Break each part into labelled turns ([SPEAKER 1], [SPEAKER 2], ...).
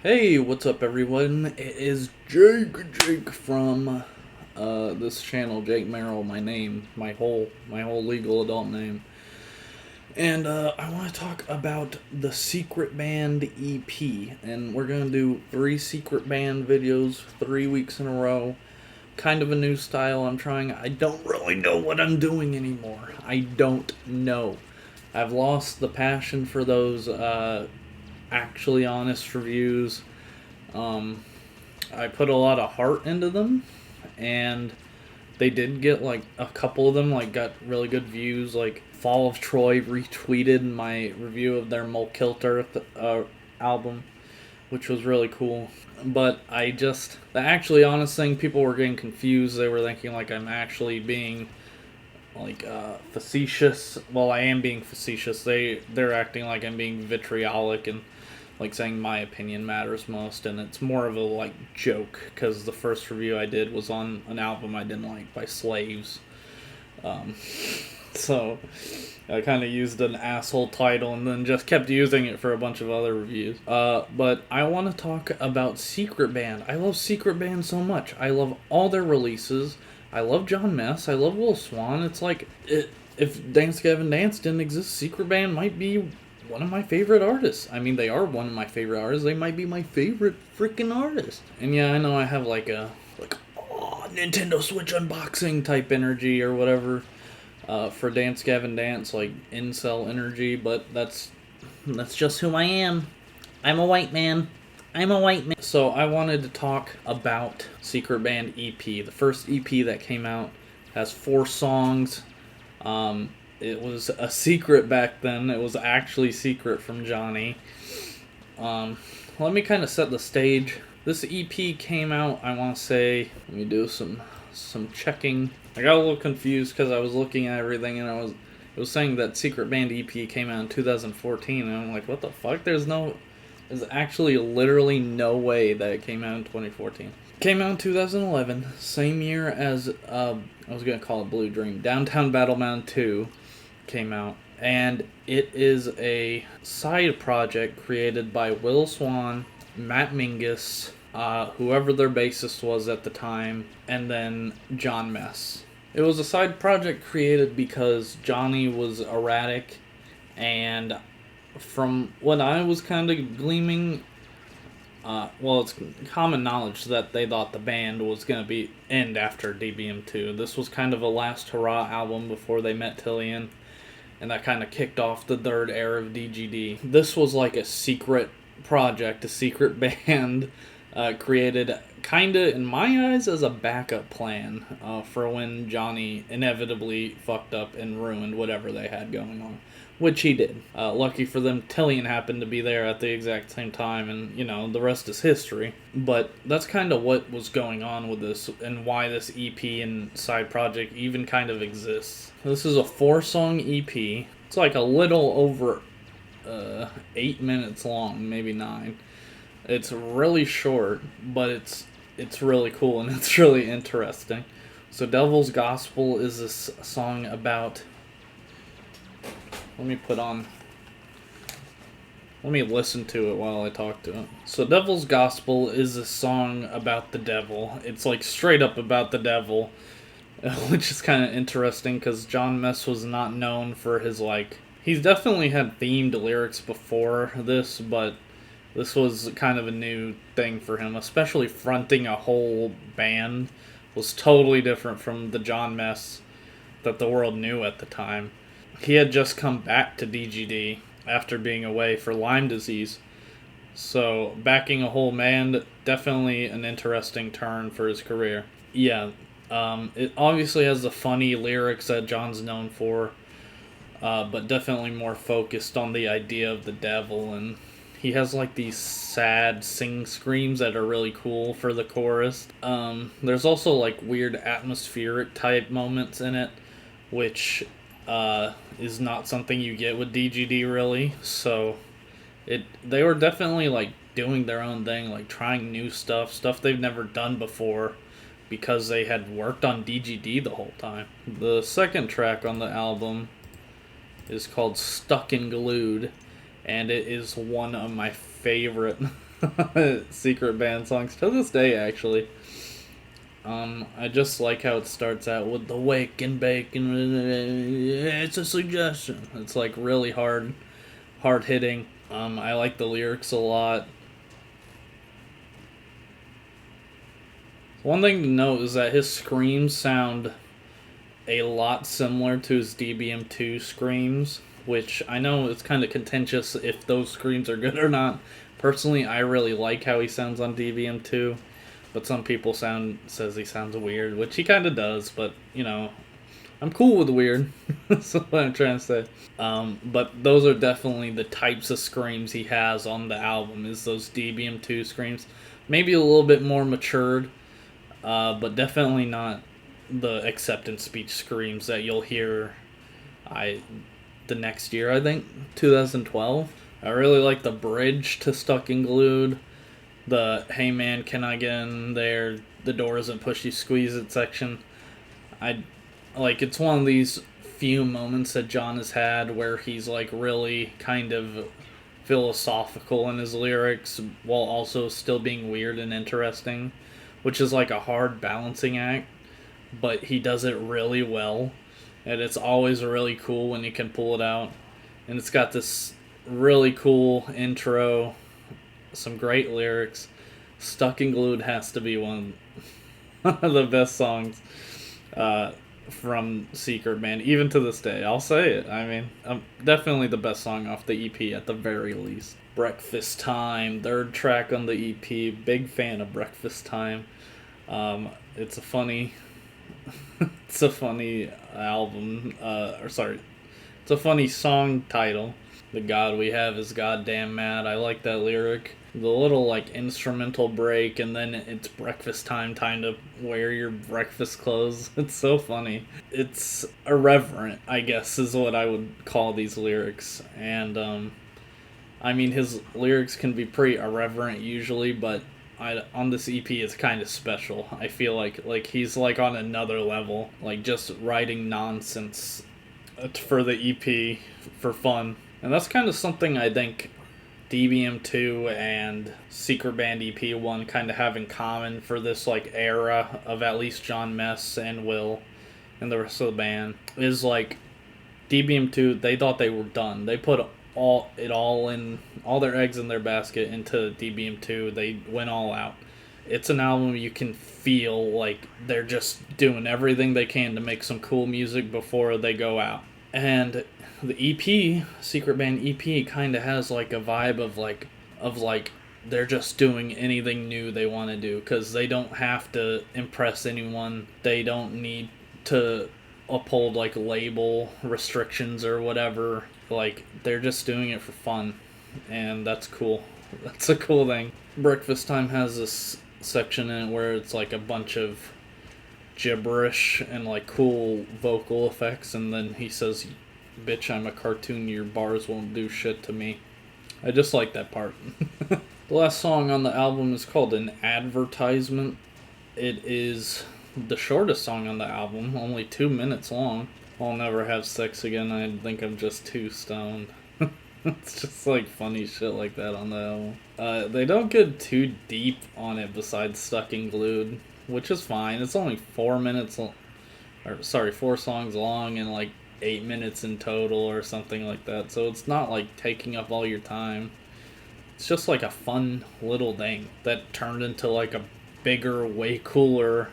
[SPEAKER 1] Hey, what's up, everyone? It is Jake from this channel, Jakemerrill. My name, my whole legal adult name, and I want to talk about the Secret Band EP. And we're gonna do 3 Secret Band videos, 3 weeks in a row. Kind of a new style I'm trying. I don't really know what I'm doing anymore. I don't know. I've lost the passion for those actually honest reviews. Um, I put a lot of heart into them, and they did get like a couple of them like got really good views. Like Fall of Troy retweeted my review of their Molkilter album, which was really cool. But the actually honest thing, people were getting confused. They were thinking like I'm actually being like facetious. Well, I am being facetious. They're acting like I'm being vitriolic and like saying my opinion matters most, and it's more of a like joke because the first review I did was on an album I didn't like by Slaves. Um, so I kind of used an asshole title and then just kept using it for a bunch of other reviews. But I want to talk about Secret Band. I love Secret Band so much. I love all their releases. I love John Mess. I love Will Swan. It's like if Dance Gavin Dance didn't exist, Secret Band might be one of my favorite artists. I mean, they are one of my favorite artists. They might be my favorite freaking artist. And yeah, I know I have like a Nintendo Switch unboxing type energy or whatever for Dance Gavin Dance, like incel energy, but that's just who I am. I'm a white man. So I wanted to talk about Secret Band EP. The first EP that came out has 4 songs. It was a secret back then. It was actually secret from Johnny. Let me kind of set the stage. This EP came out, I want to say, let me do some checking. I got a little confused because I was looking at everything and it was saying that Secret Band EP came out in 2014, and I'm like, what the fuck? There's actually literally no way that it came out in 2014. Came out in 2011, same year as, I was going to call it Blue Dream. Downtown Battle Mountain 2 came out, and it is a side project created by Will Swan, Matt Mingus, whoever their bassist was at the time, and then John Mess. It was a side project created because Johnny was erratic, and from what I was kind of gleaming, it's common knowledge that they thought the band was going to end after DBM2. This was kind of a last hurrah album before they met Tillian, and that kind of kicked off the third era of DGD. This was like a secret project, a secret band created kind of, in my eyes, as a backup plan for when Johnny inevitably fucked up and ruined whatever they had going on. Which he did. Lucky for them, Tillian happened to be there at the exact same time, and, the rest is history. But that's kind of what was going on with this, and why this EP and side project even kind of exists. This is a 4-song EP. It's like a little over 8 minutes long, maybe 9. It's really short, but it's really cool, and it's really interesting. So Devil's Gospel is this song about... Let me listen to it while I talk to it. So Devil's Gospel is a song about the devil. It's like straight up about the devil, which is kind of interesting because John Mess was not known for his he's definitely had themed lyrics before this, but this was kind of a new thing for him, especially fronting a whole band was totally different from the John Mess that the world knew at the time. He had just come back to DGD after being away for Lyme disease. So, backing a whole band, definitely an interesting turn for his career. Yeah, it obviously has the funny lyrics that John's known for, but definitely more focused on the idea of the devil, and he has these sad sing screams that are really cool for the chorus. There's also weird atmospheric type moments in it, which is not something you get with DGD really. So they were definitely doing their own thing, trying new stuff they've never done before, because they had worked on DGD the whole time. The second track on the album is called Stuck and Glued, and it is one of my favorite secret band songs to this day, actually. I just like how it starts out with the wake and bake and it's a suggestion. It's like really hard hitting. I like the lyrics a lot. One thing to note is that his screams sound a lot similar to his DBM2 screams, which I know it's kind of contentious if those screams are good or not. Personally, I really like how he sounds on DBM2, but some people says he sounds weird, which he kind of does, but I'm cool with weird. That's what I'm trying to say. But those are definitely the types of screams he has on the album, is those DBM2 screams. Maybe a little bit more matured, but definitely not the acceptance speech screams that you'll hear the next year, I think, 2012. I really like the bridge to Stuck and Glued. The "Hey man, can I get in there? The door isn't pushy, squeeze it" section. It's one of these few moments that John has had where he's like really kind of philosophical in his lyrics while also still being weird and interesting, which is like a hard balancing act, but he does it really well, and it's always really cool when he can pull it out. And it's got this really cool intro, some great lyrics. Stuck and Glued has to be one of the best songs from Secret Band, even to this day. I'll say it. I mean, definitely the best song off the EP at the very least. Breakfast Time, third track on the EP. Big fan of Breakfast Time. It's a funny it's a funny album, it's a funny song title. The God we have is goddamn mad. I like that lyric. The little like instrumental break, and then it's breakfast time to wear your breakfast clothes. It's so funny. It's irreverent, I guess, is what I would call these lyrics. And I mean, his lyrics can be pretty irreverent usually, but on this EP it's kind of special. I feel like he's like on another level, like just writing nonsense for the EP for fun. And that's kind of something I think DBM2 and Secret Band EP1 kind of have in common for this like era of at least John Mess and Will and the rest of the band, is like DBM2, they thought they were done. They put all their eggs in their basket into DBM2. They went all out. It's an album you can feel like they're just doing everything they can to make some cool music before they go out. And the EP, Secret Band EP, kind of has like a vibe of like they're just doing anything new they want to do, because they don't have to impress anyone. They don't need to uphold like label restrictions or whatever. Like, they're just doing it for fun, and that's cool. That's a cool thing. Breakfast Time has this section in it where it's like a bunch of gibberish and like cool vocal effects, and then he says, "Bitch, I'm a cartoon, your bars won't do shit to me." I just like that part. The last song on the album is called An Advertisement. It is the shortest song on the album, only 2 minutes long. I'll never have sex again, I think I'm just too stoned. It's just like funny shit like that on the album. They don't get too deep on it besides Stuck and Glued, which is fine. It's only 4 songs long and like 8 minutes in total or something like that. So it's not like taking up all your time. It's just like a fun little thing that turned into like a bigger, way cooler,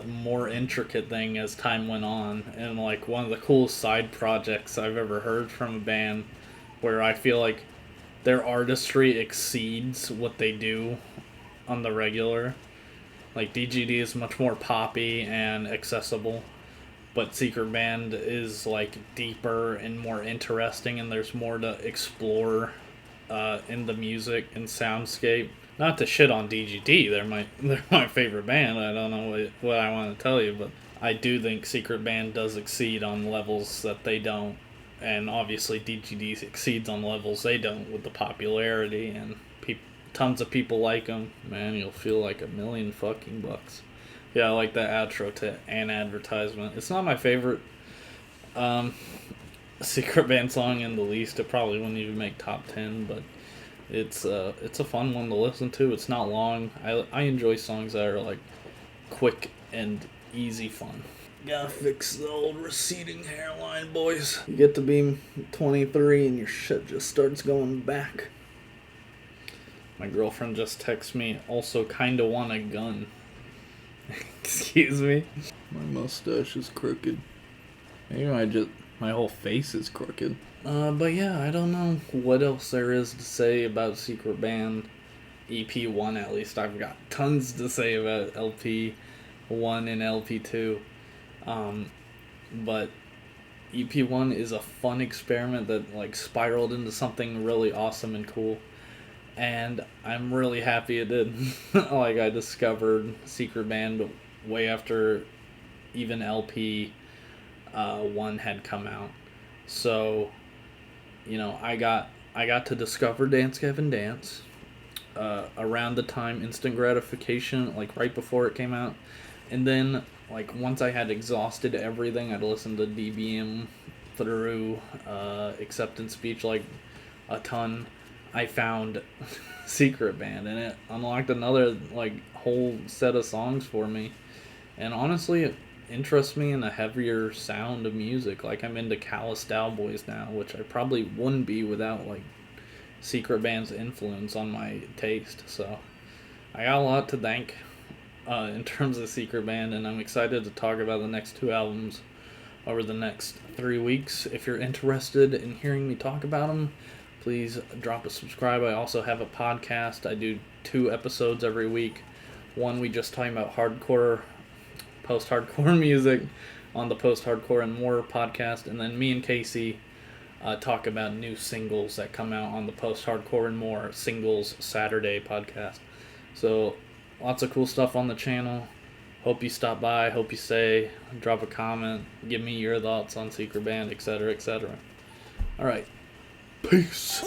[SPEAKER 1] more intricate thing as time went on, and like one of the coolest side projects I've ever heard from a band, where I feel like their artistry exceeds what they do on the regular. Like, DGD is much more poppy and accessible, but Secret Band is like deeper and more interesting, and there's more to explore in the music and soundscape. Not to shit on DGD, they're my favorite band. I don't know what I want to tell you, but I do think Secret Band does exceed on levels that they don't, and obviously DGD exceeds on levels they don't with the popularity, and tons of people like them. Man, you'll feel like $1,000,000 fucking bucks. Yeah, I like that outro to An Advertisement. It's not my favorite Secret Band song in the least. It probably wouldn't even make top 10, but It's a fun one to listen to. It's not long. I enjoy songs that are like quick and easy fun. Gotta fix the old receding hairline, boys. You get to be 23 and your shit just starts going back. My girlfriend just texted me, also kinda want a gun. Excuse me? My mustache is crooked. Maybe my whole face is crooked. But yeah, I don't know what else there is to say about Secret Band. EP1 at least. I've got tons to say about LP1 and LP2. But EP1 is a fun experiment that like spiraled into something really awesome and cool. And I'm really happy it did. Like, I discovered Secret Band way after even LP1 had come out. So, I got to discover Dance Gavin Dance around the time Instant Gratification, like right before it came out. And then, like, once I had exhausted everything, I'd listened to DBM, thru, Acceptance Speech, like, a ton. I found Secret Band, and it unlocked another, like, whole set of songs for me. And honestly, it interests me in a heavier sound of music. Like, I'm into Callous Cowboys now, which I probably wouldn't be without, like, Secret Band's influence on my taste. So, I got a lot to thank in terms of Secret Band, and I'm excited to talk about the next two albums over the next 3 weeks. If you're interested in hearing me talk about them, please drop a subscribe. I also have a podcast. I do 2 episodes every week. One, we just talking about hardcore, post-hardcore music on the Post-Hardcore and More podcast. And then me and Casey talk about new singles that come out on the Post-Hardcore and More Singles Saturday podcast. So, lots of cool stuff on the channel. Hope you stop by. Hope you say, drop a comment, give me your thoughts on Secret Band, etc., etc. All right. Peace.